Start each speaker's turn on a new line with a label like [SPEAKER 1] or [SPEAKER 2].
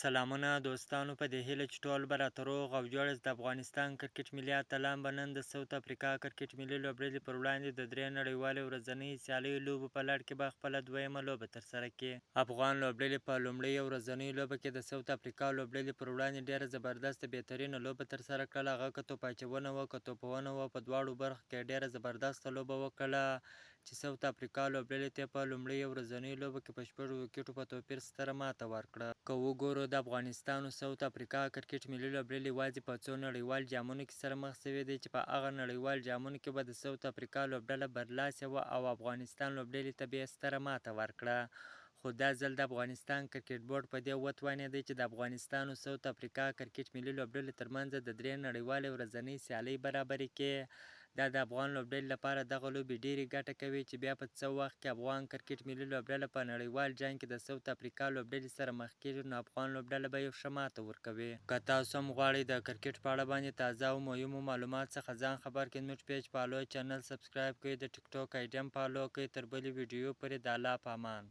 [SPEAKER 1] سلامونه دوستانو، په دې هیله چې ټول به راته روغ او جوړ یاست. د افغانستان کرکټ ملي اتلان به نن د ساوت افریقا کرکټ ملي لوبډلې پر وړاندې د درې نړیوالې ورځنۍ سیالیو لوبو په لړ کې به خپله دویمه لوبه ترسره کړي. افغان لوبډلې په لومړۍ ورځنۍ لوبه کې د ساوت افریقا لوبډلې پر وړاندې ډیره زبردست بهترینه لوبه ترسره کړله. هغه که توپ اچونه وه که توپونه وه، په دواړو برخو کې ډیره زبردسته لوبه وکړله چې ساوت افریقا لوبډلې ته په لومړۍ ورځنۍ لوبه کې په 6 ویکټو په توپیر ستره ماته ورکړه. که وګورو د افغانستان او ساوت افریقا کرکټ ملي لوبډلې یوازې په څو نړیوال جامونو کې سره مخ شوي دي چې په هغه نړیوال جامونو کې به د ساوت افریقا لوبډله برلاسې وه او افغانستان لوبډلې ته به یې ستره ماته ورکړه. خو دا ځل د افغانستان کرکټ بورډ په دې وتوانېدی چې د افغانستان او ساوت افریقا کرکټ ملي لوبډلې ترمنځ د درې نړیوالې ورځنۍ سیالۍ برابرې کړي. دا د افغان لوبډلې لپاره دغه لوبې ډېرې ګټه کوي چې بیا په څه وخت کې افغان کرکټ ملي لوبډله په نړیوال جنګ کې د ساوت افریقا لوبډلې سره مخ کېږي، نو افغان لوبډله به یو ښه ماته ورکوي. که تاسو هم غواړئ د کرکټ په اړه باندې تازه او مهمو معلوماتو څخه ځان خبر کړئ، زموږ پیج فالو چینل سبسکرایب کړئ، د ټیک ټاک آیډي هم فالو کړئ. تر بلې ویډیو پورې د الله په امان.